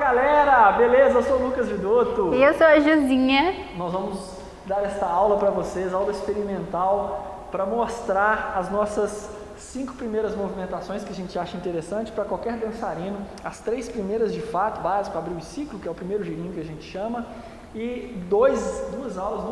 galera! Beleza? Eu sou o Lucas Vidotto. E eu sou a Juzinha. Nós vamos dar esta aula para vocês, aula experimental, para mostrar as nossas 5 primeiras movimentações que a gente acha interessante para qualquer dançarino. As 3 primeiras de fato, básico, abrir o ciclo, que é o primeiro girinho que a gente chama, e duas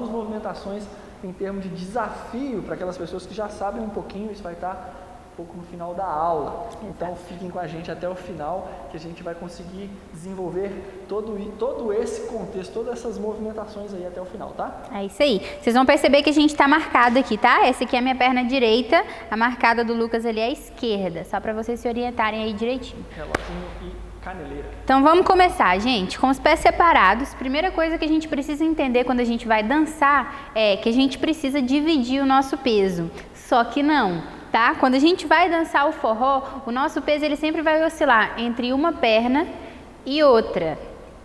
movimentações em termos de desafio para aquelas pessoas que já sabem um pouquinho. Isso vai estar um pouco no final da aula. Então fiquem com a gente até o final, que a gente vai conseguir desenvolver todo esse contexto, todas essas movimentações aí até o final, tá? É isso aí. Vocês vão perceber que a gente tá marcado aqui, tá? Essa aqui é a minha perna direita, a marcada do Lucas ali é a esquerda, só para vocês se orientarem aí direitinho. Reloginho e caneleira. Então vamos começar, gente, com os pés separados. Primeira coisa que a gente precisa entender quando a gente vai dançar é que a gente precisa dividir o nosso peso. Só que não. Tá? Quando a gente vai dançar o forró, o nosso peso ele sempre vai oscilar entre uma perna e outra,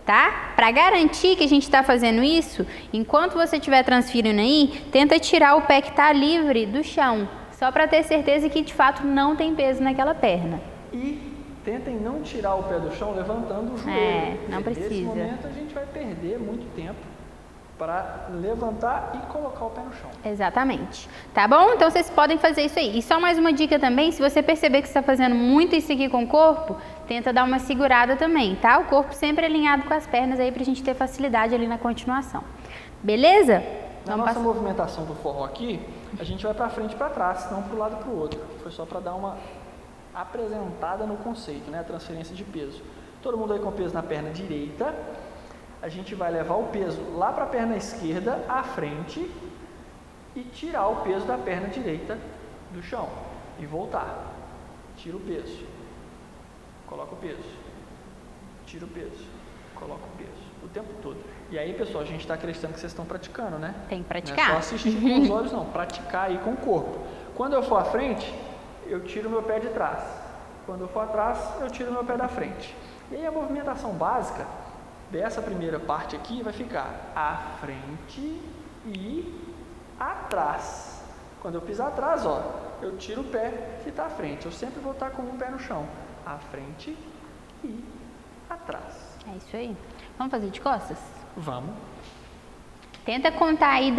tá? Para garantir que a gente está fazendo isso, enquanto você estiver transferindo aí, tenta tirar o pé que está livre do chão, só para ter certeza que de fato não tem peso naquela perna. E tentem não tirar o pé do chão levantando o joelho. Não precisa. Nesse momento a gente vai perder muito tempo para levantar e colocar o pé no chão. Exatamente. Tá bom? Então vocês podem fazer isso aí. E só mais uma dica também, se você perceber que você está fazendo muito isso aqui com o corpo, tenta dar uma segurada também, tá? O corpo sempre alinhado com as pernas aí pra gente ter facilidade ali na continuação. Beleza? Na nossa movimentação do forró aqui, a gente vai para frente e para trás, não para o lado e para o outro. Foi só para dar uma apresentada no conceito, né? A transferência de peso. Todo mundo aí com peso na perna direita. A gente vai levar o peso lá para a perna esquerda, à frente, e tirar o peso da perna direita do chão. E voltar. Tira o peso. Coloca o peso. Tira o peso. Coloca o peso. O tempo todo. E aí, pessoal, a gente está acreditando que vocês estão praticando, né? Tem que praticar. Não é só assistir com os olhos, não. Praticar aí com o corpo. Quando eu for à frente, eu tiro o meu pé de trás. Quando eu for atrás, eu tiro o meu pé da frente. E aí a movimentação básica dessa primeira parte aqui vai ficar à frente e atrás. Quando eu pisar atrás, ó, eu tiro o pé que está à frente. Eu sempre vou estar com um pé no chão. À frente e atrás. É isso aí. Vamos fazer de costas? Vamos. Tenta contar aí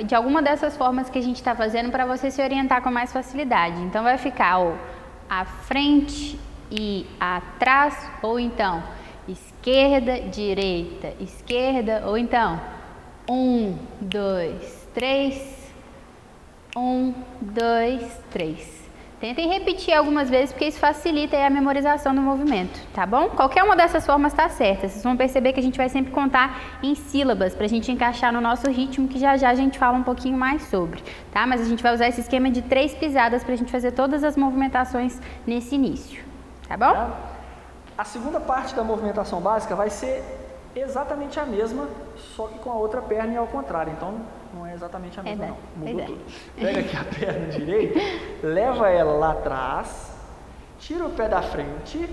de alguma dessas formas que a gente está fazendo para você se orientar com mais facilidade. Então vai ficar ó, à frente e atrás, ou então esquerda, direita, esquerda, ou então 1, 2, 3, 1, 2, 3. Tentem repetir algumas vezes porque isso facilita aí a memorização do movimento, tá bom? Qualquer uma dessas formas está certa. Vocês vão perceber que a gente vai sempre contar em sílabas para a gente encaixar no nosso ritmo, que já já a gente fala um pouquinho mais sobre, tá? Mas a gente vai usar esse esquema de 3 pisadas para a gente fazer todas as movimentações nesse início, tá bom? A segunda parte da movimentação básica vai ser exatamente a mesma, só que com a outra perna e ao contrário. Então, não é exatamente a mesma, não. Mudou tudo. Pega aqui a perna direita, leva ela lá atrás, tira o pé da frente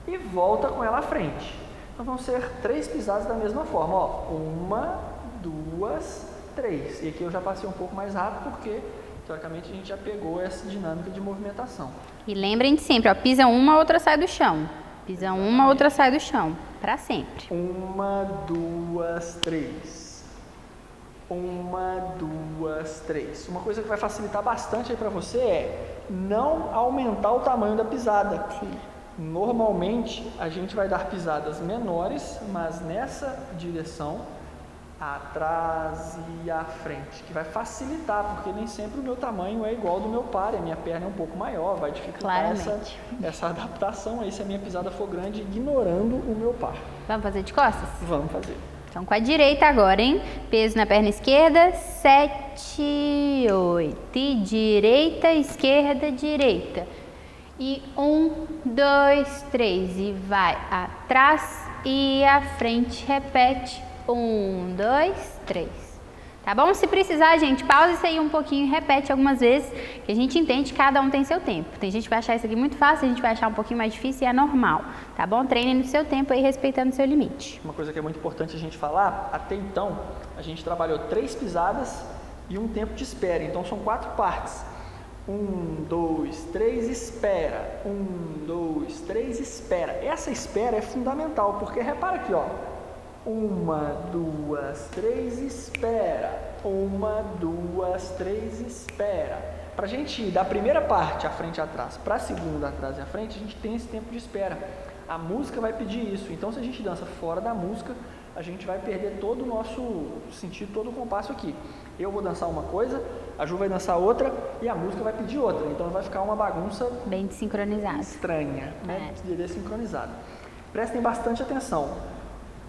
e volta com ela à frente. Então, vão ser 3 pisadas da mesma forma. Ó, 1, 2, 3. E aqui eu já passei um pouco mais rápido porque, teoricamente, a gente já pegou essa dinâmica de movimentação. E lembrem de sempre, ó, pisa uma, outra sai do chão. Pisa uma, outra sai do chão. Pra sempre. 1, 2, 3. 1, 2, 3. Uma coisa que vai facilitar bastante aí para você é não aumentar o tamanho da pisada. Sim. Normalmente a gente vai dar pisadas menores, mas nessa direção, atrás e à frente, que vai facilitar, porque nem sempre o meu tamanho é igual ao do meu par, a minha perna é um pouco maior, vai dificultar essa adaptação aí se a minha pisada for grande, ignorando o meu par. Vamos fazer de costas? Vamos fazer. Então com a direita agora, hein? Peso na perna esquerda, 7, 8. E direita, esquerda, direita. E 1, 2, 3. E vai atrás e à frente, repete. 1, 2, 3. Tá bom? Se precisar, gente, pausa isso aí um pouquinho e repete algumas vezes, que a gente entende que cada um tem seu tempo. Tem gente que vai achar isso aqui muito fácil, a gente vai achar um pouquinho mais difícil e é normal, tá bom? Treine no seu tempo aí, respeitando o seu limite. Uma coisa que é muito importante a gente falar, até então, a gente trabalhou 3 pisadas e um tempo de espera, então são 4 partes. 1, 2, 3, espera. 1, 2, 3, espera. Essa espera é fundamental, porque repara aqui, ó. 1, 2, 3, espera. 1, 2, 3, espera. Para a gente ir da primeira parte, à frente e atrás, para a segunda, atrás e à frente, a gente tem esse tempo de espera. A música vai pedir isso. Então, se a gente dança fora da música, a gente vai perder todo o nosso sentido, todo o compasso aqui. Eu vou dançar uma coisa, a Ju vai dançar outra e a música vai pedir outra. Então vai ficar uma bagunça bem desincronizada, estranha, né? Desincronizada. Prestem bastante atenção.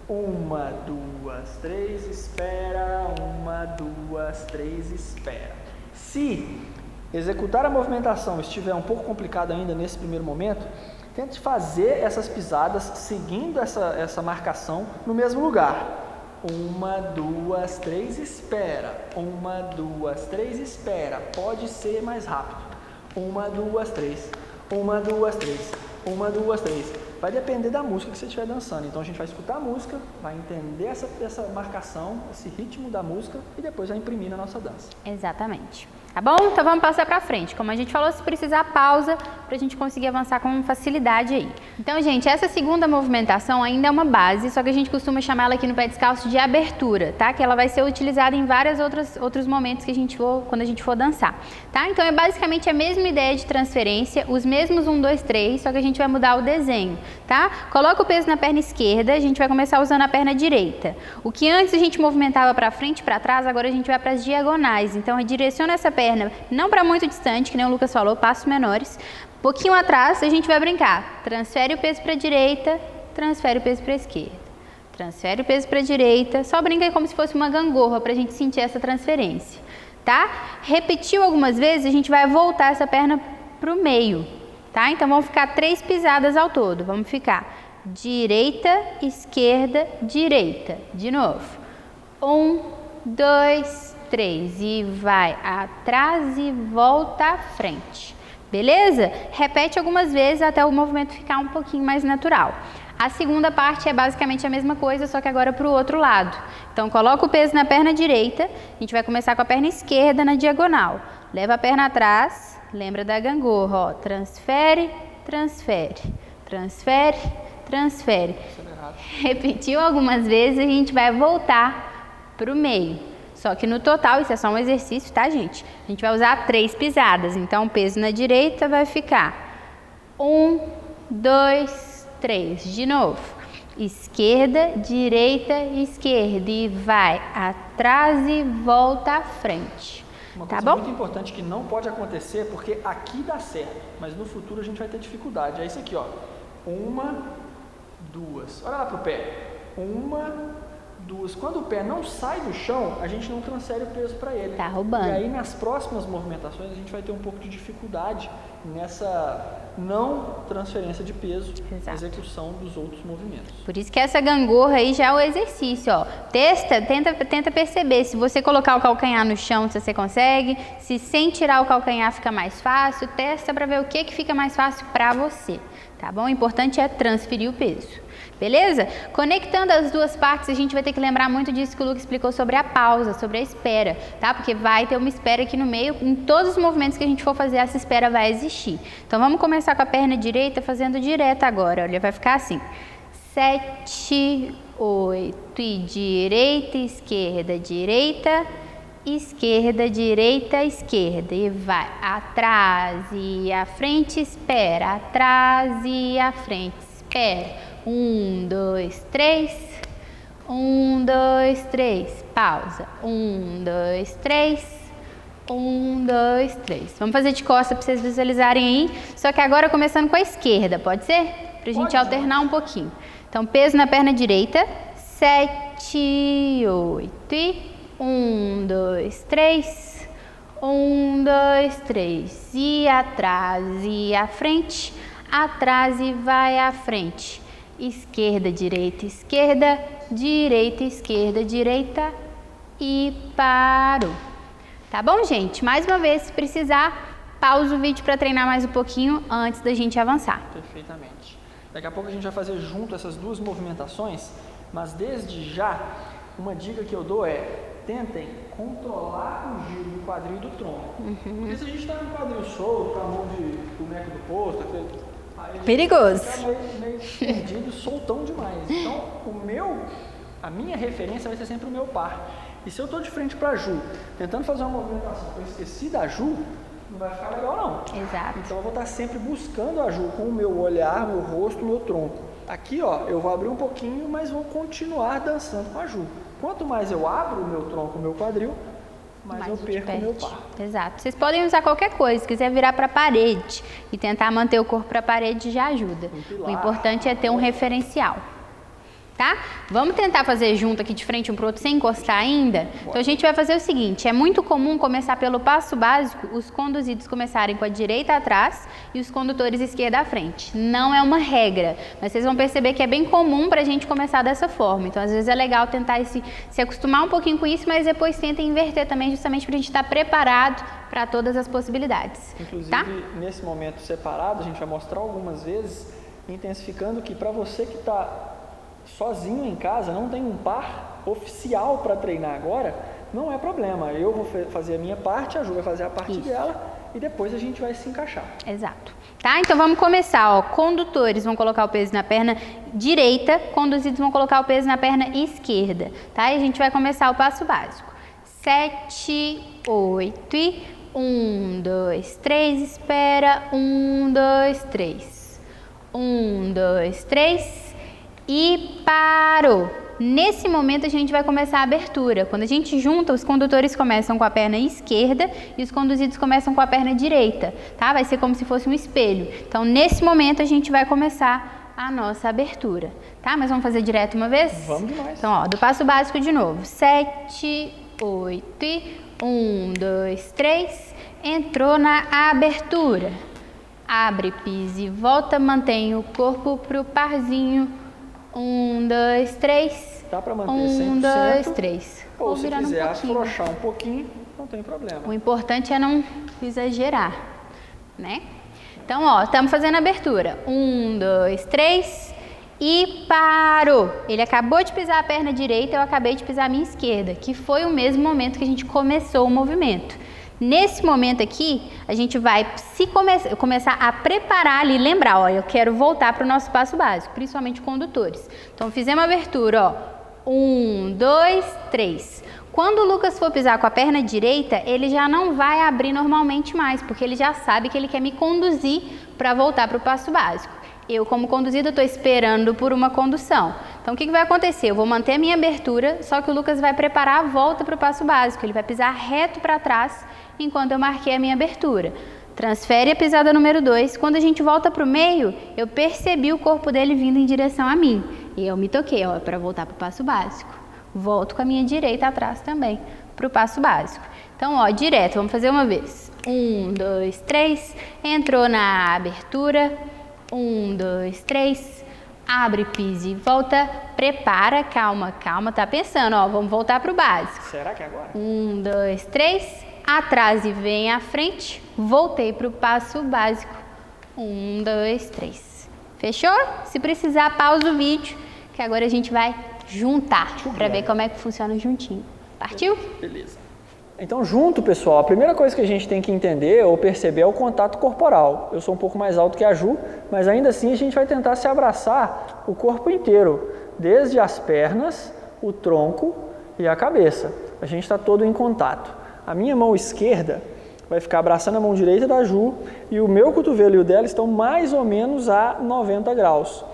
1, 2, 3, espera. 1, 2, 3, espera. Se executar a movimentação estiver um pouco complicado ainda nesse primeiro momento, tente fazer essas pisadas seguindo essa marcação no mesmo lugar. 1, 2, 3, espera. 1, 2, 3, espera. Pode ser mais rápido. 1, 2, 3. 1, 2, 3. 1, 2, 3. Vai depender da música que você estiver dançando. Então a gente vai escutar a música, vai entender essa marcação, esse ritmo da música e depois vai imprimir na nossa dança. Exatamente. Tá bom? Então vamos passar pra frente. Como a gente falou, se precisar, pausa pra gente conseguir avançar com facilidade aí. Então, gente, essa segunda movimentação ainda é uma base, só que a gente costuma chamar ela aqui no pé descalço de abertura, tá? Que ela vai ser utilizada em vários outros momentos que quando a gente for dançar, tá? Então é basicamente a mesma ideia de transferência, os mesmos 1, 2, 3, só que a gente vai mudar o desenho, tá? Coloca o peso na perna esquerda, a gente vai começar usando a perna direita. O que antes a gente movimentava pra frente e pra trás, agora a gente vai para as diagonais. Então, redireciona essa perna não para muito distante, que nem o Lucas falou, passos menores. Um pouquinho atrás, a gente vai brincar. Transfere o peso para a direita, transfere o peso para a esquerda. Transfere o peso para a direita. Só brinca aí como se fosse uma gangorra para a gente sentir essa transferência, tá? Repetiu algumas vezes, a gente vai voltar essa perna para o meio, tá? Então, vão ficar 3 pisadas ao todo. Vamos ficar direita, esquerda, direita. De novo. 1, 2, 3 e vai atrás e volta à frente, beleza? Repete algumas vezes até o movimento ficar um pouquinho mais natural. A segunda parte é basicamente a mesma coisa, só que agora para o outro lado. Então, coloca o peso na perna direita, a gente vai começar com a perna esquerda na diagonal. Leva a perna atrás, lembra da gangorra, ó, transfere, transfere, transfere, transfere. Repetiu algumas vezes, a gente vai voltar para o meio. Só que no total, isso é só um exercício, tá, gente? A gente vai usar 3 pisadas. Então, o peso na direita vai ficar 1, 2, 3. De novo. Esquerda, direita, esquerda. E vai atrás e volta à frente. Uma tá coisa bom? muito importante que não pode acontecer, porque aqui dá certo, mas no futuro a gente vai ter dificuldade. É isso aqui, ó. 1, 2. Olha lá pro pé. 1, 2. Quando o pé não sai do chão, a gente não transfere o peso para ele. Tá roubando. E aí nas próximas movimentações a gente vai ter um pouco de dificuldade nessa não transferência de peso, Exato. execução dos outros movimentos. Por isso que essa gangorra aí já é o exercício, ó. Tenta perceber se você colocar o calcanhar no chão, se você consegue, se sem tirar o calcanhar fica mais fácil, testa para ver o que fica mais fácil para você, tá bom? O importante é transferir o peso. Beleza? Conectando as duas partes, a gente vai ter que lembrar muito disso que o Lucas explicou sobre a pausa, sobre a espera, tá? Porque vai ter uma espera aqui no meio, em todos os movimentos que a gente for fazer, essa espera vai existir. Então, vamos começar com a perna direita, fazendo direto agora, olha, vai ficar assim. 7, 8, e direita, esquerda, direita, esquerda, direita, esquerda. E vai atrás e à frente, espera, atrás e à frente, espera. 1, 2, 3. 1, 2, 3. Pausa. 1, 2, 3. 1, 2, 3. Vamos fazer de costa para vocês visualizarem aí. Só que agora começando com a esquerda, pode ser? Para a gente alternar um pouquinho. Então, peso na perna direita. 7, 8 e 1, 2, 3. 1, 2, 3. E atrás e à frente. Atrás e vai à frente. Esquerda, direita, esquerda, direita, esquerda, direita e parou. Tá bom, gente? Mais uma vez, se precisar, pausa o vídeo para treinar mais um pouquinho antes da gente avançar. Perfeitamente. Daqui a pouco a gente vai fazer junto essas duas movimentações, mas desde já, uma dica que eu dou é tentem controlar o giro do quadril e do tronco. Porque se a gente está no quadril solto, com a mão de boneco do posto, aí perigoso. Fica meio perdido, soltão demais. Então, a minha referência vai ser sempre o meu par. E se eu estou de frente para a Ju, tentando fazer uma movimentação que eu esqueci da Ju, não vai ficar legal não. Exato. Então eu vou estar sempre buscando a Ju com o meu olhar, meu rosto, meu tronco. Aqui, ó, eu vou abrir um pouquinho, mas vou continuar dançando com a Ju. Quanto mais eu abro o meu tronco, o meu quadril, mais eu perco o meu par. Exato. Vocês podem usar qualquer coisa. Se quiser virar para a parede e tentar manter o corpo para a parede, já ajuda. O importante é ter um referencial. Tá? Vamos tentar fazer junto aqui de frente um pro outro sem encostar ainda? Então a gente vai fazer o seguinte, é muito comum começar pelo passo básico, os conduzidos começarem com a direita atrás e os condutores esquerda à frente. Não é uma regra, mas vocês vão perceber que é bem comum pra gente começar dessa forma. Então às vezes é legal tentar se acostumar um pouquinho com isso, mas depois tenta inverter também, justamente pra gente estar preparado para todas as possibilidades. Inclusive, tá? Nesse momento separado, a gente vai mostrar algumas vezes, intensificando que para você que está sozinho em casa, não tem um par oficial para treinar agora, não é problema. Eu vou fazer a minha parte, a Ju vai fazer a parte dela e depois a gente vai se encaixar. Exato. Tá? Então vamos começar, ó. Condutores vão colocar o peso na perna direita, conduzidos vão colocar o peso na perna esquerda, tá? E a gente vai começar o passo básico. 7, 8 e 1, 2, 3, espera, 1, 2, 3. 1, 2, 3 e parou. Nesse momento a gente vai começar a abertura. Quando a gente junta, os condutores começam com a perna esquerda e os conduzidos começam com a perna direita, tá? Vai ser como se fosse um espelho. Então, nesse momento a gente vai começar a nossa abertura, tá? Mas vamos fazer direto uma vez? Vamos demais. Então, ó, do passo básico de novo. 7, 8 e 1, 2, 3. Entrou na abertura. Abre, pise, volta, mantém o corpo pro parzinho. 1, 2, 3. Dá para manter 1, 2, 3. Ou Vou se virar quiser um pouquinho. afrouxar um pouquinho, não tem problema. O importante é não exagerar, né? Então, ó, estamos fazendo a abertura. 1, 2, 3 e parou. Ele acabou de pisar a perna direita, eu acabei de pisar a minha esquerda, que foi o mesmo momento que a gente começou o movimento. Nesse momento aqui, a gente vai começar a preparar ali, lembrar, ó, eu quero voltar para o nosso passo básico, principalmente condutores. Então, fizemos a abertura, ó, 1, 2, 3. Quando o Lucas for pisar com a perna direita, ele já não vai abrir normalmente mais, porque ele já sabe que ele quer me conduzir para voltar para o passo básico. Eu, como conduzida, estou esperando por uma condução. Então, o que vai acontecer? Eu vou manter a minha abertura, só que o Lucas vai preparar a volta para o passo básico. Ele vai pisar reto para trás, enquanto eu marquei a minha abertura. Transfere a pisada número 2. Quando a gente volta para o meio, eu percebi o corpo dele vindo em direção a mim. E eu me toquei, ó, para voltar para o passo básico. Volto com a minha direita atrás também, para o passo básico. Então, ó, direto, vamos fazer uma vez. 1, 2, 3. Entrou na abertura. 1, 2, 3. Abre, pise, volta, prepara, calma, calma, tá pensando, ó, vamos voltar pro básico. Será que é agora? 1, 2, 3, atrás e vem à frente, voltei pro passo básico. 1, 2, 3. Fechou? Se precisar, pausa o vídeo, que agora a gente vai juntar, para ver como é que funciona juntinho. Partiu? Beleza. Então, junto, pessoal, a primeira coisa que a gente tem que entender ou perceber é o contato corporal. Eu sou um pouco mais alto que a Ju, mas ainda assim a gente vai tentar se abraçar o corpo inteiro, desde as pernas, o tronco e a cabeça. A gente está todo em contato. A minha mão esquerda vai ficar abraçando a mão direita da Ju e o meu cotovelo e o dela estão mais ou menos a 90 graus.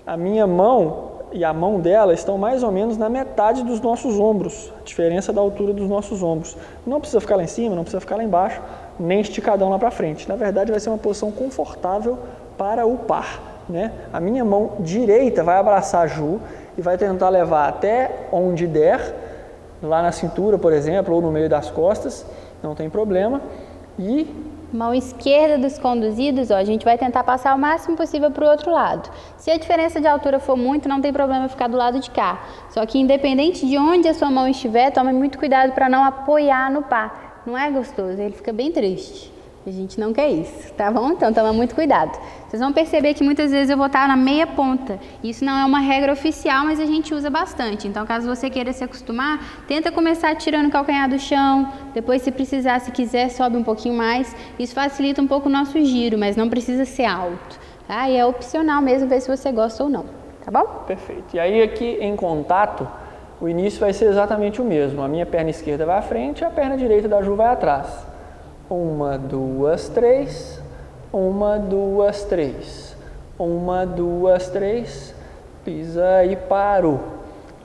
A minha mão e a mão dela estão mais ou menos na metade dos nossos ombros, a diferença da altura dos nossos ombros. Não precisa ficar lá em cima, não precisa ficar lá embaixo, nem esticadão lá para frente. Na verdade, vai ser uma posição confortável para o par, né? A minha mão direita vai abraçar a Ju e vai tentar levar até onde der, lá na cintura, por exemplo, ou no meio das costas, não tem problema. E mão esquerda dos conduzidos, ó, a gente vai tentar passar o máximo possível para o outro lado. Se a diferença de altura for muito, não tem problema ficar do lado de cá. Só que independente de onde a sua mão estiver, tome muito cuidado para não apoiar no par. Não é gostoso, ele fica bem triste. A gente não quer isso, tá bom? Então toma muito cuidado. Vocês vão perceber que muitas vezes eu vou estar na meia ponta. Isso não é uma regra oficial, mas a gente usa bastante. Então, caso você queira se acostumar, tenta começar tirando o calcanhar do chão. Depois, se precisar, se quiser, sobe um pouquinho mais. Isso facilita um pouco o nosso giro, mas não precisa ser alto. Tá? E é opcional mesmo ver se você gosta ou não. Tá bom? Perfeito. E aí aqui em contato, o início vai ser exatamente o mesmo. A minha perna esquerda vai à frente e a perna direita da Ju vai atrás. 1, 2, 3, 1, 2, 3, 1, 2, 3, pisa e parou.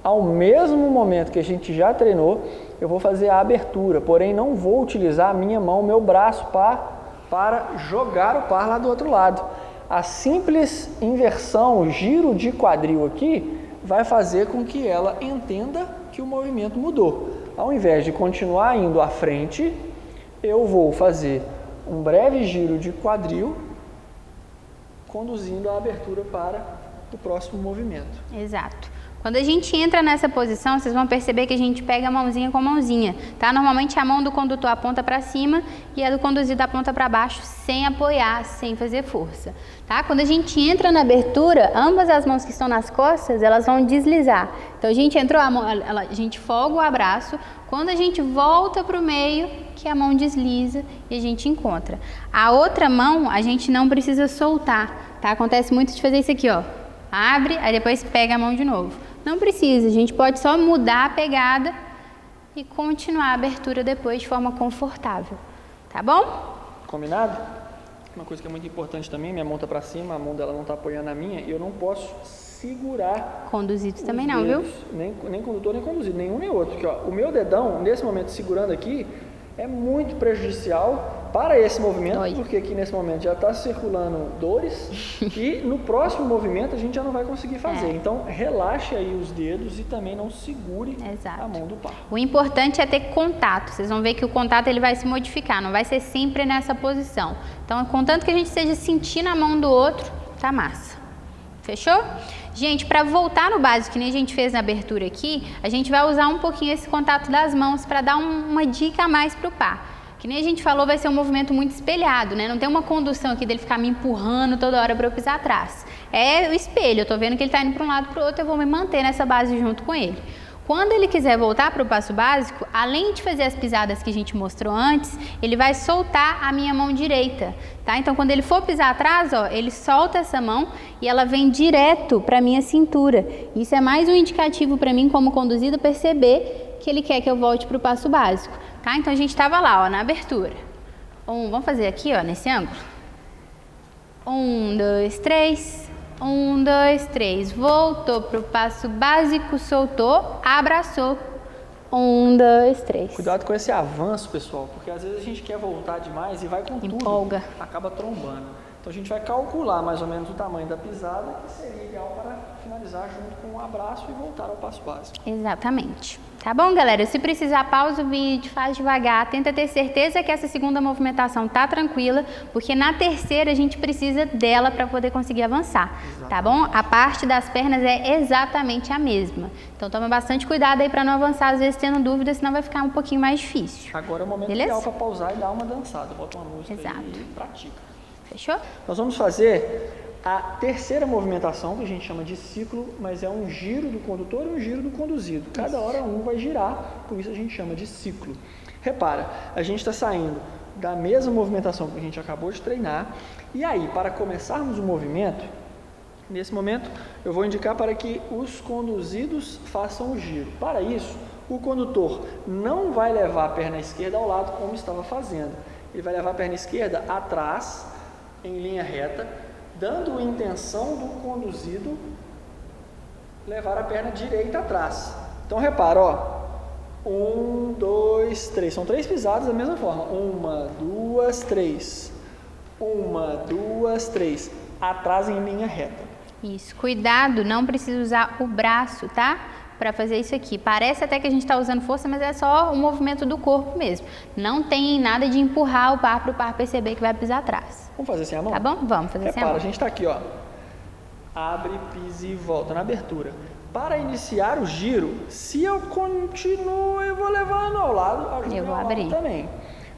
Ao mesmo momento que a gente já treinou, eu vou fazer a abertura, porém não vou utilizar a minha mão, meu braço para jogar o par lá do outro lado. A simples inversão, o giro de quadril aqui, vai fazer com que ela entenda que o movimento mudou. Ao invés de continuar indo à frente, eu vou fazer um breve giro de quadril, conduzindo a abertura para o próximo movimento. Exato. Quando a gente entra nessa posição, vocês vão perceber que a gente pega a mãozinha com a mãozinha, tá? Normalmente a mão do condutor aponta para cima e a do conduzido aponta para baixo, sem apoiar, sem fazer força, tá? Quando a gente entra na abertura, ambas as mãos que estão nas costas, elas vão deslizar. Então a gente entrou, a gente folga o abraço, quando a gente volta para o meio, que a mão desliza e a gente encontra. A outra mão, a gente não precisa soltar, tá? Acontece muito de fazer isso aqui, ó. Abre, aí depois pega a mão de novo. Não precisa, a gente pode só mudar a pegada e continuar a abertura depois de forma confortável, tá bom? Combinado? Uma coisa que é muito importante também, minha mão tá para cima, a mão dela não tá apoiando a minha e eu não posso segurar. Conduzidos também não, viu? Nem condutor, nem conduzido, nenhum nem outro. Aqui, ó, o meu dedão, nesse momento segurando aqui, é muito prejudicial para esse movimento, porque aqui nesse momento já está circulando dores e no próximo movimento a gente já não vai conseguir fazer. Então, relaxe aí os dedos e também não segure a mão do par. O importante é ter contato. Vocês vão ver que o contato ele vai se modificar, não vai ser sempre nessa posição. Então, contanto que a gente esteja sentindo a mão do outro, tá massa. Fechou? Gente, para voltar no básico, que nem a gente fez na abertura aqui, a gente vai usar um pouquinho esse contato das mãos para dar uma dica a mais para o par. Que nem a gente falou, vai ser um movimento muito espelhado, né? Não tem uma condução aqui dele ficar me empurrando toda hora para eu pisar atrás. É o espelho, eu tô vendo que ele está indo para um lado para o outro, eu vou me manter nessa base junto com ele. Quando ele quiser voltar para o passo básico, além de fazer as pisadas que a gente mostrou antes, ele vai soltar a minha mão direita, tá? Então, quando ele for pisar atrás, ó, ele solta essa mão e ela vem direto para a minha cintura. Isso é mais um indicativo para mim, como conduzida, perceber que ele quer que eu volte para o passo básico, tá? Então, a gente estava lá, ó, na abertura. Vamos fazer aqui, ó, nesse ângulo. 1, 2, 3... 1, 2, 3, voltou para o passo básico, soltou, abraçou. 1, 2, 3. Cuidado com esse avanço, pessoal, porque às vezes a gente quer voltar demais e vai com empolga. Tudo, acaba trombando. Então a gente vai calcular mais ou menos o tamanho da pisada, que seria ideal para finalizar junto com o abraço e voltar ao passo básico. Exatamente. Tá bom, galera? Se precisar, pausa o vídeo, faz devagar, tenta ter certeza que essa segunda movimentação tá tranquila, porque na terceira a gente precisa dela para poder conseguir avançar, tá bom? A parte das pernas é exatamente a mesma. Então toma bastante cuidado aí para não avançar, às vezes tendo dúvida, senão vai ficar um pouquinho mais difícil. Agora é o momento ideal para pausar e dar uma dançada. Bota uma música e pratica. Fechou? Nós vamos fazer a terceira movimentação, que a gente chama de ciclo, mas é um giro do condutor e um giro do conduzido. Cada hora um vai girar, por isso a gente chama de ciclo. Repara, a gente está saindo da mesma movimentação que a gente acabou de treinar, e aí, para começarmos o movimento, nesse momento, eu vou indicar para que os conduzidos façam o giro. Para isso, o condutor não vai levar a perna esquerda ao lado como estava fazendo. Ele vai levar a perna esquerda atrás, em linha reta, dando intenção do conduzido levar a perna direita atrás. Então, repara, ó. 1, 2, 3. São 3 pisadas da mesma forma. 1, 2, 3. 1, 2, 3. Atrás em linha reta. Isso. Cuidado, não precisa usar o braço, tá? Para fazer isso aqui. Parece até que a gente está usando força, mas é só o movimento do corpo mesmo. Não tem nada de empurrar o par para o par perceber que vai pisar atrás. Vamos fazer sem a mão? Tá bom? Vamos fazer sem a mão. A gente está aqui, ó. Abre, pisa e volta na abertura. Para iniciar o giro, se eu continuo, eu vou levando ao lado, eu vou abrir também.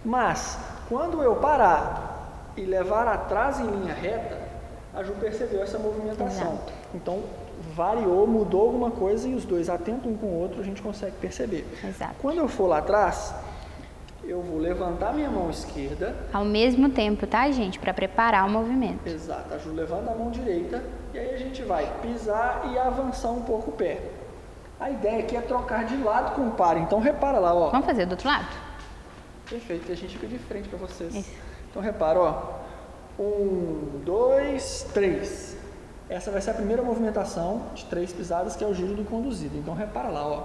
Mas, Quando eu parar e levar atrás em linha reta, a Ju percebeu essa movimentação. Exato. Então, variou, mudou alguma coisa e os dois atentos um com o outro, a gente consegue perceber. Exato. Quando eu for lá atrás, eu vou levantar minha mão esquerda. Ao mesmo tempo, tá, gente? Para preparar o movimento. Exato. A Ju levanta a mão direita e aí a gente vai pisar e avançar um pouco o pé. A ideia aqui é trocar de lado com o par. Então, repara lá, ó. Vamos fazer do outro lado? Perfeito, a gente fica de frente para vocês. Isso. Então, repara, ó. 1, 2, 3. Essa vai ser a primeira movimentação de 3 pisadas, que é o giro do conduzido. Então, repara lá, ó.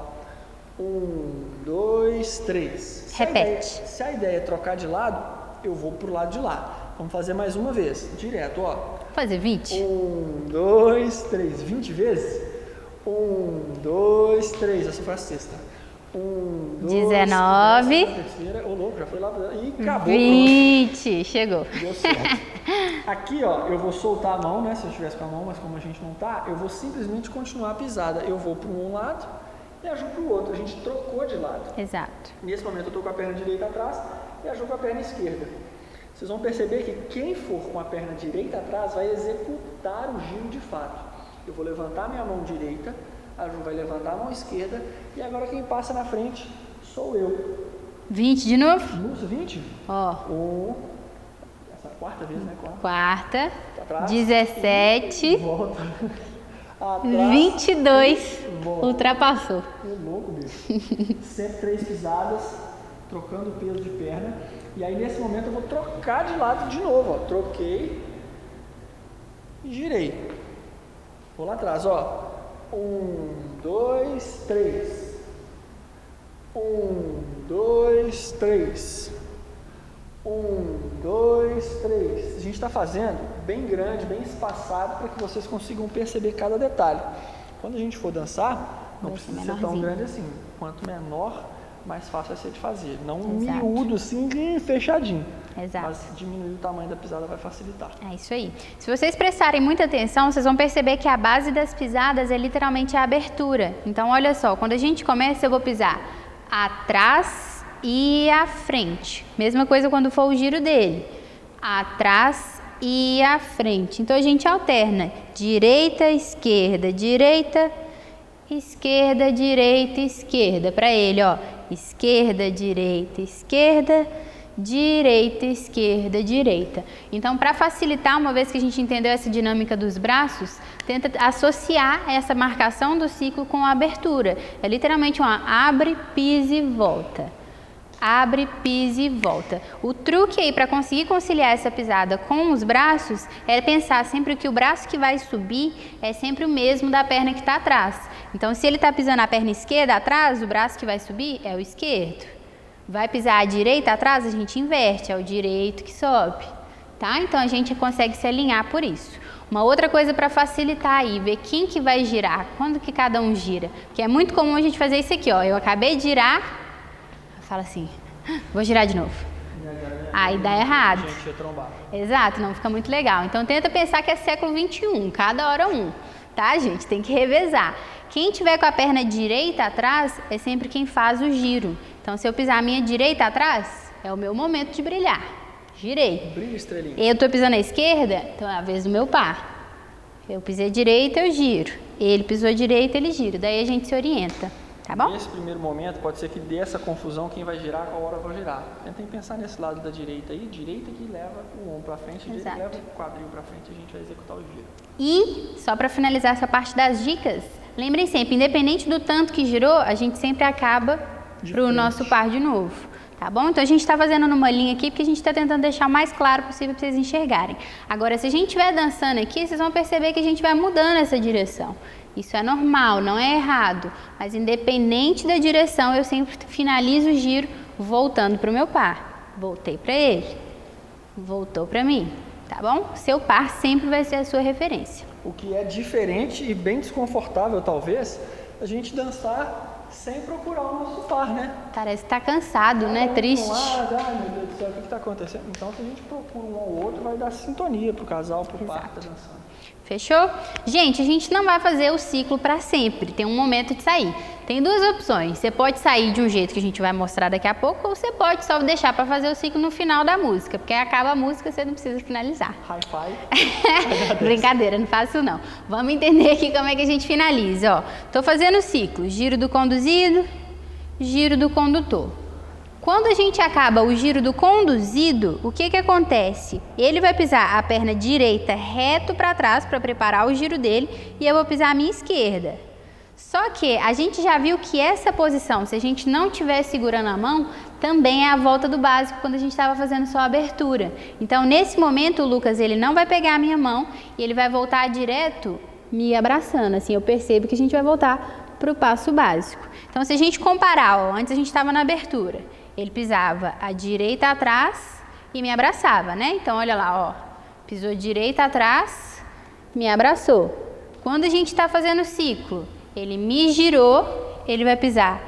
1, 2, 3. Repete. Se a ideia é trocar de lado, eu vou pro lado de lá. Vamos fazer mais uma vez, direto, ó. Vou fazer 20? 1, 2, 3. 20 vezes? 1, 2, 3. Essa foi a sexta. 1, 2, 19. terceira. Ô, louco, já foi lá. E acabou. 20. Chegou. Deu certo. Aqui, ó, eu vou soltar a mão, né? Se eu estivesse com a mão, mas como a gente não tá, eu vou simplesmente continuar a pisada. Eu vou para um lado e a Ju para o outro. A gente trocou de lado. Exato. Nesse momento eu tô com a perna direita atrás e a Ju com a perna esquerda. Vocês vão perceber que quem for com a perna direita atrás vai executar o giro de fato. Eu vou levantar minha mão direita, a Ju vai levantar a mão esquerda e agora quem passa na frente sou eu. 20 de novo? Nossa, 20? Ó. Essa é a quarta vez, né? Quarta. Atrás. 17. Volta. Atrás. 22. Volta. Ultrapassou. Que louco, bicho. Sempre 3 pisadas, trocando o peso de perna. E aí, nesse momento, eu vou trocar de lado de novo, ó. Troquei e girei. Vou lá atrás, ó. 1, 2, 3. 1, 2, 3. 1, 2, 3. A gente está fazendo bem grande, bem espaçado, para que vocês consigam perceber cada detalhe. Quando a gente for dançar, não precisa ser tão grande assim. Quanto menor, mais fácil vai ser de fazer. Não miúdo assim, fechadinho. Exato. Mas diminuir o tamanho da pisada vai facilitar. É isso aí. Se vocês prestarem muita atenção, vocês vão perceber que a base das pisadas é literalmente a abertura. Então, olha só, quando a gente começa, eu vou pisar atrás e à frente. Mesma coisa quando for o giro dele. Atrás e à frente. Então, a gente alterna. Direita, esquerda, direita, esquerda, direita, esquerda. Para ele, ó. Esquerda, direita, esquerda, direita, esquerda, direita. Então, para facilitar, uma vez que a gente entendeu essa dinâmica dos braços, tenta associar essa marcação do ciclo com a abertura. É literalmente uma abre, pise e volta. Abre, pise e volta. O truque aí para conseguir conciliar essa pisada com os braços é pensar sempre que o braço que vai subir é sempre o mesmo da perna que está atrás. Então, se ele está pisando a perna esquerda atrás, o braço que vai subir é o esquerdo. Vai pisar a direita atrás, a gente inverte, é o direito que sobe. Tá? Então, a gente consegue se alinhar por isso. Uma outra coisa para facilitar aí, ver quem que vai girar, quando que cada um gira. Porque é muito comum a gente fazer isso aqui, ó. Eu acabei de girar, fala assim, vou girar de novo. Aí dá errado. Exato, não fica muito legal. Então, tenta pensar que é século XXI, cada hora um. Tá, gente? Tem que revezar. Quem tiver com a perna direita atrás é sempre quem faz o giro. Então, se eu pisar a minha direita atrás, é o meu momento de brilhar. Girei. Brilha, estrelinha. Eu tô pisando à esquerda, então é a vez do meu par. Eu pisei à direita, eu giro. Ele pisou à direita, ele gira. Daí a gente se orienta. Tá bom? Nesse primeiro momento, pode ser que dê essa confusão, quem vai girar, qual hora eu vou girar. Tentem pensar nesse lado da direita aí, direita que leva o ombro para frente, direita que leva o quadril para frente, a gente vai executar o giro. E, só para finalizar essa parte das dicas, lembrem sempre, independente do tanto que girou, a gente sempre acaba para o nosso par de novo. Tá bom? Então, a gente está fazendo numa linha aqui, porque a gente está tentando deixar o mais claro possível para vocês enxergarem. Agora, se a gente estiver dançando aqui, vocês vão perceber que a gente vai mudando essa direção. Isso é normal, não é errado, mas independente da direção, eu sempre finalizo o giro voltando para o meu par. Voltei para ele, voltou para mim, tá bom? Seu par sempre vai ser a sua referência. O que é diferente e bem desconfortável, talvez, a gente dançar sem procurar o nosso par, né? Parece que tá cansado, né? Triste. Ai, meu Deus do céu, o que está acontecendo? Então, se a gente procura um ao outro, vai dar sintonia pro casal, pro par que tá dançando. Fechou? Gente, a gente não vai fazer o ciclo para sempre, tem um momento de sair. Tem duas opções, você pode sair de um jeito que a gente vai mostrar daqui a pouco, ou você pode só deixar para fazer o ciclo no final da música, porque acaba a música, você não precisa finalizar. Hi-fi. Brincadeira, não faço não. Vamos entender aqui como é que a gente finaliza, ó. Tô fazendo o ciclo, giro do conduzido, giro do condutor. Quando a gente acaba o giro do conduzido, o que que acontece? Ele vai pisar a perna direita reto para trás para preparar o giro dele e eu vou pisar a minha esquerda. Só que a gente já viu que essa posição, se a gente não estiver segurando a mão, também é a volta do básico quando a gente estava fazendo só a abertura. Então, nesse momento, o Lucas ele não vai pegar a minha mão e ele vai voltar direto me abraçando. Assim, eu percebo que a gente vai voltar para o passo básico. Então, se a gente comparar, ó, antes a gente estava na abertura. Ele pisava a direita atrás e me abraçava, né? Então, olha lá, ó. Pisou direita atrás, me abraçou. Quando a gente está fazendo o ciclo, ele me girou, ele vai pisar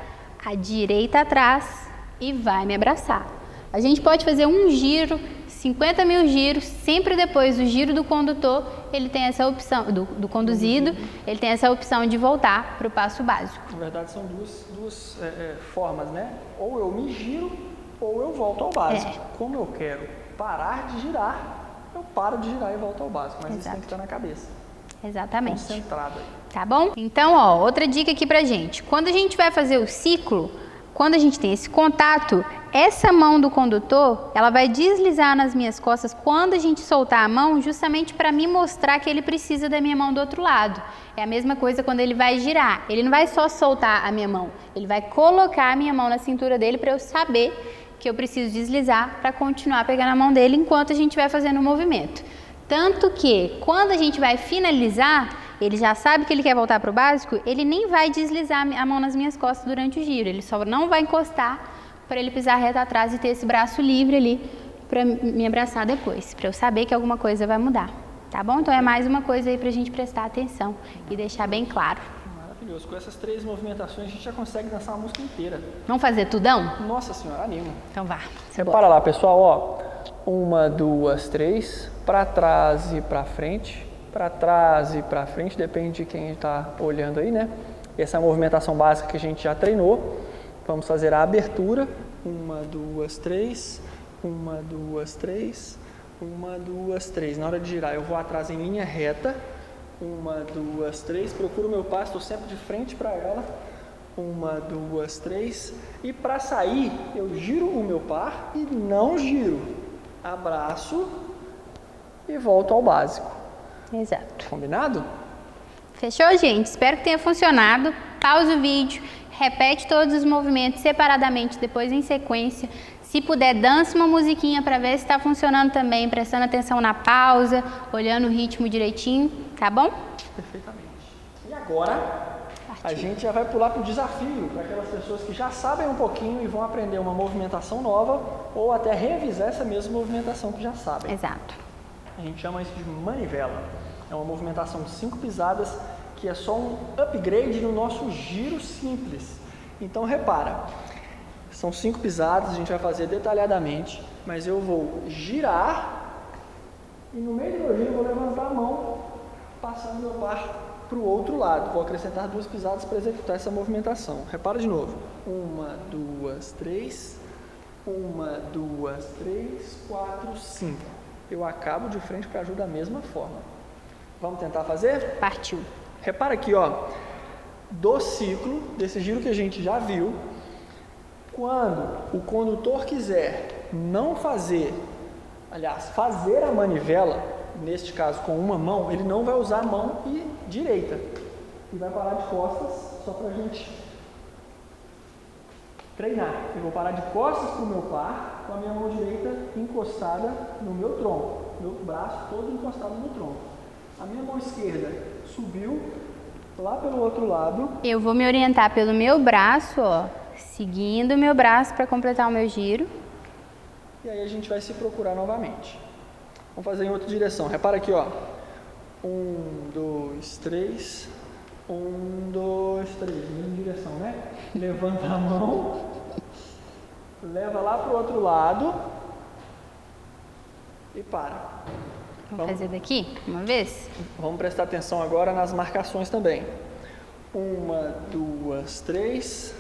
a direita atrás e vai me abraçar. A gente pode fazer um giro, 50 mil giros, sempre depois do giro do condutor, ele tem essa opção, do conduzido, ele tem essa opção de voltar para o passo básico. Na verdade, são duas formas, né? Ou eu me giro, ou eu volto ao básico. Como eu quero parar de girar, eu paro de girar e volto ao básico. Mas isso tem que estar na cabeça. Exatamente. Concentrado aí. Tá bom? Então, ó, outra dica aqui pra gente. Quando a gente vai fazer o ciclo, quando a gente tem esse contato, essa mão do condutor, ela vai deslizar nas minhas costas quando a gente soltar a mão, justamente para me mostrar que ele precisa da minha mão do outro lado. É a mesma coisa quando ele vai girar. Ele não vai só soltar a minha mão, ele vai colocar a minha mão na cintura dele para eu saber que eu preciso deslizar para continuar pegando a mão dele enquanto a gente vai fazendo o movimento. Tanto que, quando a gente vai finalizar, ele já sabe que ele quer voltar para o básico, ele nem vai deslizar a mão nas minhas costas durante o giro, ele só não vai encostar para ele pisar reto atrás e ter esse braço livre ali para me abraçar depois, para eu saber que alguma coisa vai mudar, tá bom? Então é mais uma coisa aí para a gente prestar atenção e deixar bem claro. Maravilhoso, com essas 3 movimentações a gente já consegue dançar a música inteira. Vamos fazer tudão? Nossa senhora, anima. Então vá. Repara lá, pessoal, ó. 1, 2, 3, para trás e para frente, para trás e para frente, depende de quem está olhando aí, né? Essa é a movimentação básica que a gente já treinou. Vamos fazer a abertura. 1, 2, 3, 1, 2, 3, 1, 2, 3. Na hora de girar, eu vou atrás em linha reta. 1, 2, 3. Procuro o meu passo, estou sempre de frente para ela. 1, 2, 3. E para sair, eu giro o meu par e não giro. Abraço e volto ao básico. Exato. Combinado? Fechou, gente? Espero que tenha funcionado. Pausa o vídeo, repete todos os movimentos separadamente, depois em sequência. Se puder, dança uma musiquinha para ver se está funcionando também, prestando atenção na pausa, olhando o ritmo direitinho, tá bom? Perfeitamente. E agora, a gente já vai pular para o desafio, para aquelas pessoas que já sabem um pouquinho e vão aprender uma movimentação nova ou até revisar essa mesma movimentação que já sabem. Exato. A gente chama isso de manivela. É uma movimentação de 5 pisadas que é só um upgrade no nosso giro simples. Então repara, são 5 pisadas, a gente vai fazer detalhadamente, mas eu vou girar e no meio do meu giro eu vou levantar a mão, passando meu par para o outro lado. Vou acrescentar 2 pisadas para executar essa movimentação. Repara de novo. 1, 2, 3. 1, 2, 3, 4, 5. Eu acabo de frente para ajuda da mesma forma. Vamos tentar fazer? Partiu. Repara aqui, ó. Do ciclo, desse giro que a gente já viu, quando o condutor quiser não fazer, aliás, fazer a manivela, neste caso com uma mão, ele não vai usar a mão direita e vai parar de costas só para a gente treinar. Eu vou parar de costas para o meu par com a minha mão direita encostada no meu tronco, meu braço todo encostado no tronco. A minha mão esquerda subiu lá pelo outro lado. Eu vou me orientar pelo meu braço, ó, seguindo o meu braço para completar o meu giro. E aí a gente vai se procurar novamente. Vamos fazer em outra direção. Repara aqui, ó. 1, 2, 3. 1, 2, 3. Mesma direção, né? Levanta a mão. Leva lá pro outro lado. E para. Vamos fazer daqui, uma vez? Vamos prestar atenção agora nas marcações também. 1, 2, 3.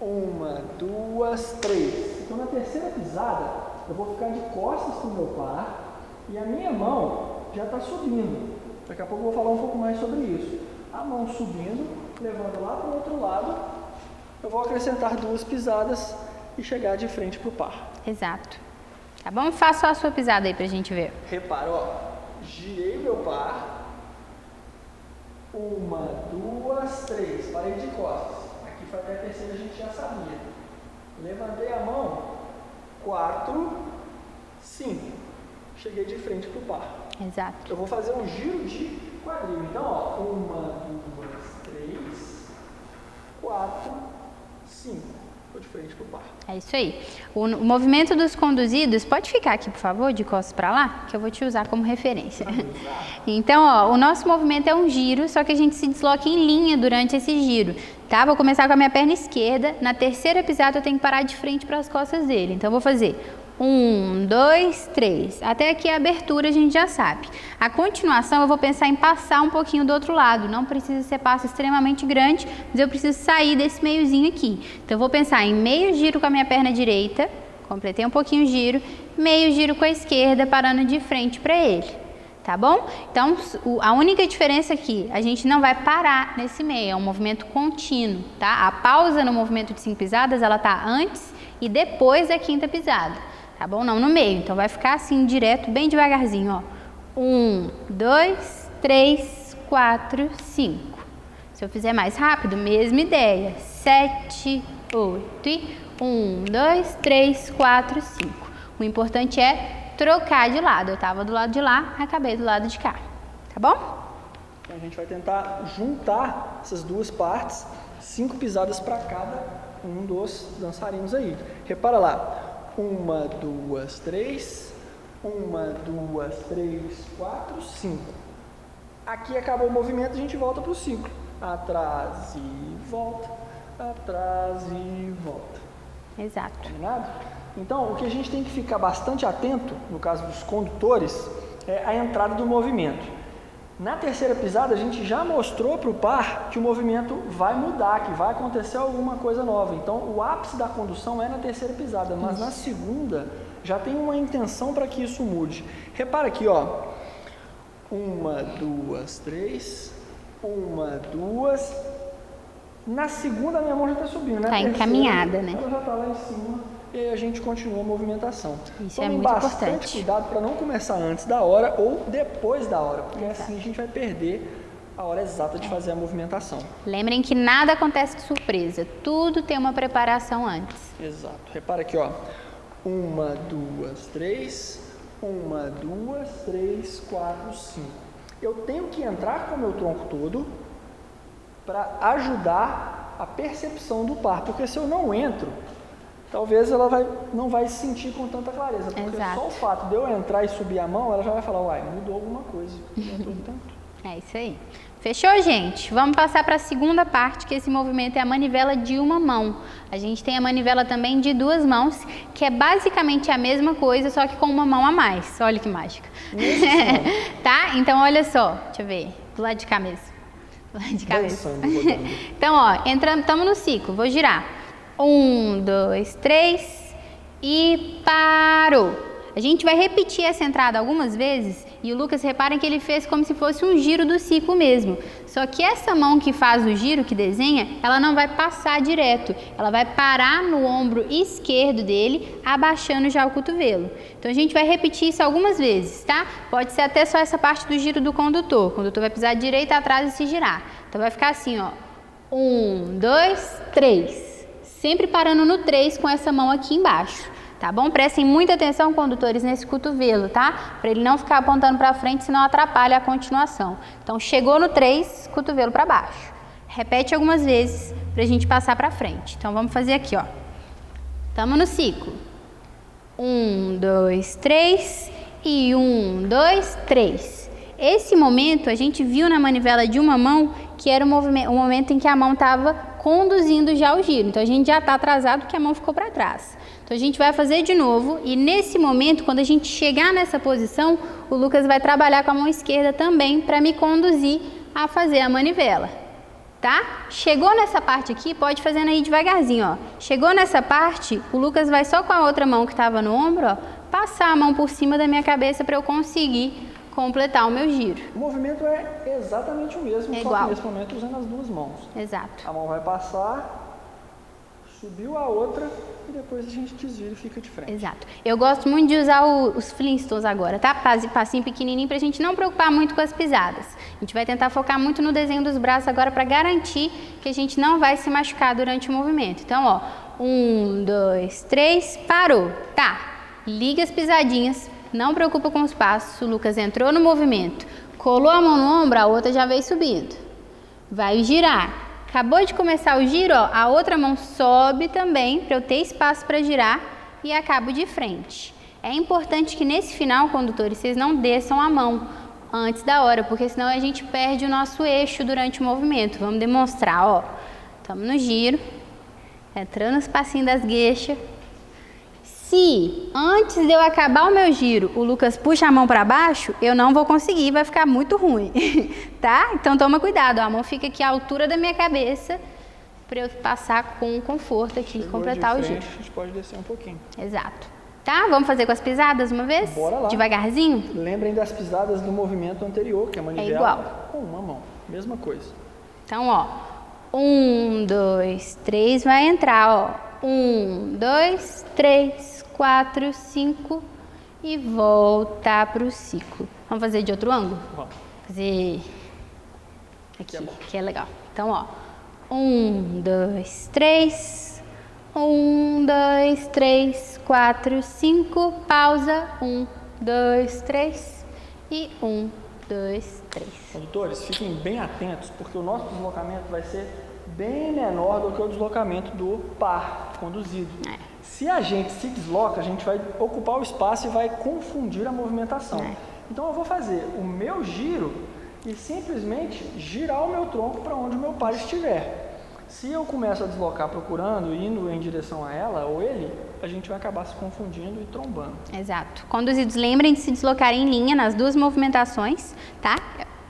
1, 2, 3. Então, na terceira pisada, eu vou ficar de costas para o meu par e a minha mão já está subindo. Daqui a pouco eu vou falar um pouco mais sobre isso. A mão subindo, levando lá para o outro lado, eu vou acrescentar 2 pisadas e chegar de frente para o par. Exato. Tá bom? Faça só a sua pisada aí pra gente ver. Repara, ó. Girei meu par. 1, 2, 3. Parei de costas. Aqui foi até a terceira, a gente já sabia. Levantei a mão. 4, 5. Cheguei de frente para o par. Exato. Eu vou fazer um giro de quadril. Então, ó. 1, 2, 3, 4, 5. Estou de frente para o par. É isso aí. O movimento dos conduzidos, pode ficar aqui, por favor, de costas para lá, que eu vou te usar como referência. Então, ó, o nosso movimento é um giro, só que a gente se desloca em linha durante esse giro, tá? Vou começar com a minha perna esquerda. Na terceira pisada, eu tenho que parar de frente para as costas dele. Então, eu vou fazer 1, 2, 3. Até aqui a abertura a gente já sabe. A continuação eu vou pensar em passar um pouquinho do outro lado. Não precisa ser passo extremamente grande, mas eu preciso sair desse meiozinho aqui. Então eu vou pensar em meio giro com a minha perna direita, completei um pouquinho o giro, meio giro com a esquerda, parando de frente para ele. Tá bom? Então a única diferença aqui, a gente não vai parar nesse meio, é um movimento contínuo, tá? A pausa no movimento de 5 pisadas, ela tá antes e depois da quinta pisada. Tá bom? Não no meio. Então, vai ficar assim, direto, bem devagarzinho, ó. 1, 2, 3, 4, 5. Se eu fizer mais rápido, mesma ideia. 7, 8 e 1, 2, 3, 4, 5. O importante é trocar de lado. Eu estava do lado de lá, acabei do lado de cá. Tá bom? Então, a gente vai tentar juntar essas duas partes, 5 pisadas para cada um dos dançarinos aí. Repara lá. 1, 2, 3, 1, 2, 3, 4, 5. Aqui acabou o movimento, a gente volta para o ciclo. Atrás e volta, atrás e volta. Exato. Combinado? Então, o que a gente tem que ficar bastante atento, no caso dos condutores, é a entrada do movimento. Na terceira pisada, a gente já mostrou para o par que o movimento vai mudar, que vai acontecer alguma coisa nova. Então, o ápice da condução é na terceira pisada, mas na segunda já tem uma intenção para que isso mude. Repara aqui, ó. 1, 2, 3, 1, 2. Na segunda, a minha mão já está subindo, né? Está encaminhada, né? Ela já está lá em cima. E aí a gente continua a movimentação. Isso é muito importante. Tome bastante cuidado para não começar antes da hora ou depois da hora, porque assim a gente vai perder a hora exata de fazer a movimentação. Lembrem que nada acontece de surpresa, tudo tem uma preparação antes. Exato. Repara aqui, ó. 1, 2, 3, 1, 2, 3, 4, 5. Eu tenho que entrar com o meu tronco todo para ajudar a percepção do par, porque se eu não entro, talvez ela não vai se sentir com tanta clareza, porque Exato. só o fato de eu entrar e subir a mão, ela já vai falar, uai, mudou alguma coisa. É isso aí. Fechou, gente? Vamos passar para a segunda parte, que esse movimento é a manivela de uma mão. A gente tem a manivela também de 2 mãos, que é basicamente a mesma coisa, só que com uma mão a mais. Olha que mágica. Tá? Então, olha só. Deixa eu ver. Do lado de cá mesmo. Do lado de cá mesmo. Então, ó, estamos no ciclo. Vou girar. 1, 2, 3 e parou. A gente vai repetir essa entrada algumas vezes e o Lucas, reparem que ele fez como se fosse um giro do ciclo mesmo. Só que essa mão que faz o giro, que desenha, ela não vai passar direto. Ela vai parar no ombro esquerdo dele, abaixando já o cotovelo. Então a gente vai repetir isso algumas vezes, tá? Pode ser até só essa parte do giro do condutor. O condutor vai pisar direita atrás e se girar. Então vai ficar assim, ó. 1, 2, 3. Sempre parando no 3 com essa mão aqui embaixo. Tá bom? Prestem muita atenção, condutores, nesse cotovelo, tá? Para ele não ficar apontando para frente, senão atrapalha a continuação. Então, chegou no 3, cotovelo para baixo. Repete algumas vezes para a gente passar para frente. Então, vamos fazer aqui, ó. Estamos no ciclo. 1, 2, 3 e 1, 2, 3. Esse momento a gente viu na manivela de uma mão que era o momento em que a mão estava conduzindo já o giro. Então, a gente já está atrasado porque a mão ficou para trás. Então, a gente vai fazer de novo e nesse momento, quando a gente chegar nessa posição, o Lucas vai trabalhar com a mão esquerda também para me conduzir a fazer a manivela, tá? Chegou nessa parte aqui, pode fazendo aí devagarzinho, ó. Chegou nessa parte, o Lucas vai só com a outra mão que estava no ombro, ó, passar a mão por cima da minha cabeça para eu conseguir completar o meu giro. O movimento é exatamente o mesmo, só igual. que nesse momento usando as duas mãos. Exato. A mão vai passar, subiu a outra e depois a gente desvira e fica de frente. Exato. Eu gosto muito de usar os Flintstones agora, tá? Passinho pequenininho pra gente não preocupar muito com as pisadas. A gente vai tentar focar muito no desenho dos braços agora para garantir que a gente não vai se machucar durante o movimento. Então, ó, 1, 2, 3, parou. Tá, liga as pisadinhas, não preocupa com os passos. O Lucas entrou no movimento, colou a mão no ombro, a outra já veio subindo. Vai girar. Acabou de começar o giro, ó, a outra mão sobe também para eu ter espaço para girar e acabo de frente. É importante que nesse final, condutores, vocês não desçam a mão antes da hora, porque senão a gente perde o nosso eixo durante o movimento. Vamos demonstrar, ó. Estamos no giro, entrando os passinhos das gueixas. Se antes de eu acabar o meu giro, o Lucas puxa a mão para baixo, eu não vou conseguir, vai ficar muito ruim, tá? Então toma cuidado, ó, a mão fica aqui à altura da minha cabeça para eu passar com conforto aqui e completar o giro. A gente pode descer um pouquinho. Exato. Tá? Vamos fazer com as pisadas uma vez? Bora lá. Devagarzinho? Lembrem das pisadas do movimento anterior, que é a manivela igual. Com uma mão. Mesma coisa. Então, ó, 1, 2, 3, vai entrar, ó. 1, 2, 3, 4, 5 e voltar para o ciclo. Vamos fazer de outro ângulo? Vamos. Fazer aqui, é bom. que é legal. Então, ó, 1, 2, 3, 1, 2, 3, 4, 5, pausa, 1, 2, 3 e 1, 2, 3. Condutores, fiquem bem atentos, porque o nosso deslocamento vai ser bem menor do que o deslocamento do par conduzido. Se a gente se desloca, a gente vai ocupar o espaço e vai confundir a movimentação. Então eu vou fazer o meu giro e simplesmente girar o meu tronco para onde o meu par estiver. Se eu começo a deslocar procurando, indo em direção a ela ou ele, a gente vai acabar se confundindo e trombando. Exato. Conduzidos, lembrem de se deslocar em linha nas duas movimentações, tá?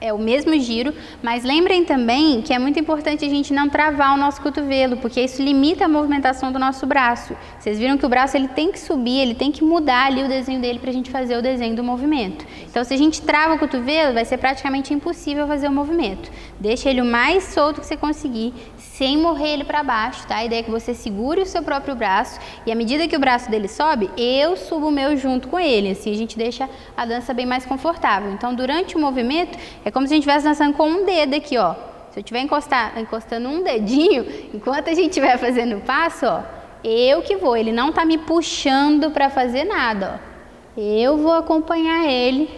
É o mesmo giro, mas lembrem também que é muito importante a gente não travar o nosso cotovelo, porque isso limita a movimentação do nosso braço. Vocês viram que o braço ele tem que subir, ele tem que mudar ali o desenho dele para a gente fazer o desenho do movimento. Então, se a gente trava o cotovelo, vai ser praticamente impossível fazer o movimento. Deixa ele o mais solto que você conseguir, sem morrer ele para baixo, tá? A ideia é que você segure o seu próprio braço e à medida que o braço dele sobe, eu subo o meu junto com ele. Assim a gente deixa a dança bem mais confortável. Então, durante o movimento, é como se a gente estivesse dançando com um dedo aqui, ó. Se eu estiver encostando um dedinho, enquanto a gente estiver fazendo o passo, ó, eu que vou. Ele não tá me puxando para fazer nada, ó. Eu vou acompanhar ele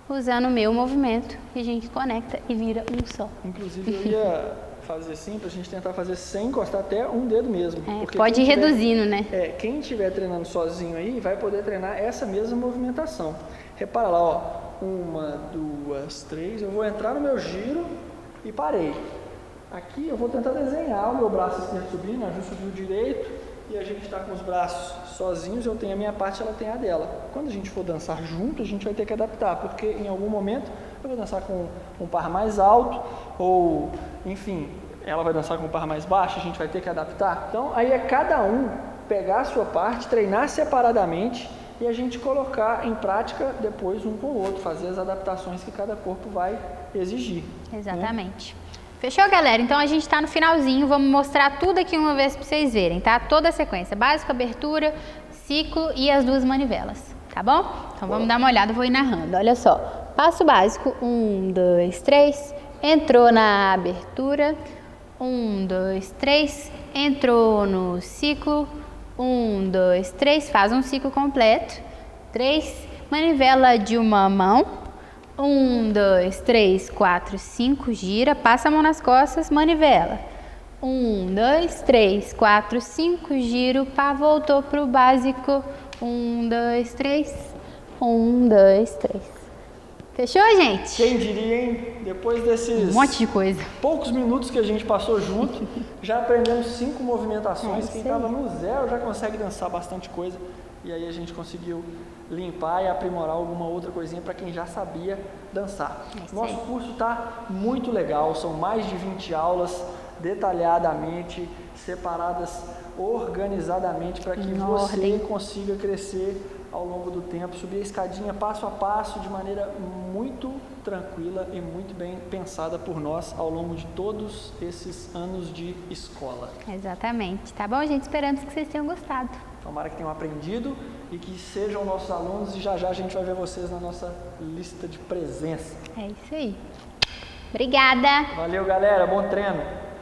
usando o meu movimento e a gente conecta e vira um só. Inclusive, eu ia fazer assim, pra gente tentar fazer sem encostar até um dedo mesmo. Pode ir reduzindo, né? Quem estiver treinando sozinho aí, vai poder treinar essa mesma movimentação. Repara lá, ó. 1, 2, 3, eu vou entrar no meu giro e parei. Aqui eu vou tentar desenhar o meu braço esquerdo subindo, ajusto o direito e a gente está com os braços sozinhos, eu tenho a minha parte, ela tem a dela. Quando a gente for dançar junto, a gente vai ter que adaptar, porque em algum momento eu vou dançar com um par mais alto ou, enfim, ela vai dançar com um par mais baixo, a gente vai ter que adaptar. Então aí é cada um pegar a sua parte, treinar separadamente e a gente colocar em prática depois um com o outro, fazer as adaptações que cada corpo vai exigir. Exatamente. Né? Fechou, galera? Então a gente está no finalzinho, vamos mostrar tudo aqui uma vez para vocês verem, tá? Toda a sequência, básico, abertura, ciclo e as duas manivelas, tá bom? Então vamos dar uma olhada, vou ir narrando. Olha só, passo básico, 1, 2, 3, entrou na abertura, 1, 2, 3, entrou no ciclo, 1, 2, 3, faz um ciclo completo, 3, manivela de uma mão, 1, 2, 3, 4, 5, gira, passa a mão nas costas, manivela, 1, 2, 3, 4, 5, giro, pá, voltou pro básico, 1, 2, 3, 1, 2, 3. Fechou, gente? Quem diria, hein? Depois desses Um monte de coisa. poucos minutos que a gente passou junto, já aprendemos 5 movimentações. Quem estava no zero já consegue dançar bastante coisa. E aí a gente conseguiu limpar e aprimorar alguma outra coisinha para quem já sabia dançar. Nosso curso está muito legal, são mais de 20 aulas detalhadamente, separadas organizadamente para que você consiga crescer ao longo do tempo, subir a escadinha passo a passo de maneira muito tranquila e muito bem pensada por nós ao longo de todos esses anos de escola. Exatamente. Tá bom, gente? Esperamos que vocês tenham gostado. Tomara que tenham aprendido e que sejam nossos alunos, e já já a gente vai ver vocês na nossa lista de presença. É isso aí. Obrigada! Valeu, galera. Bom treino!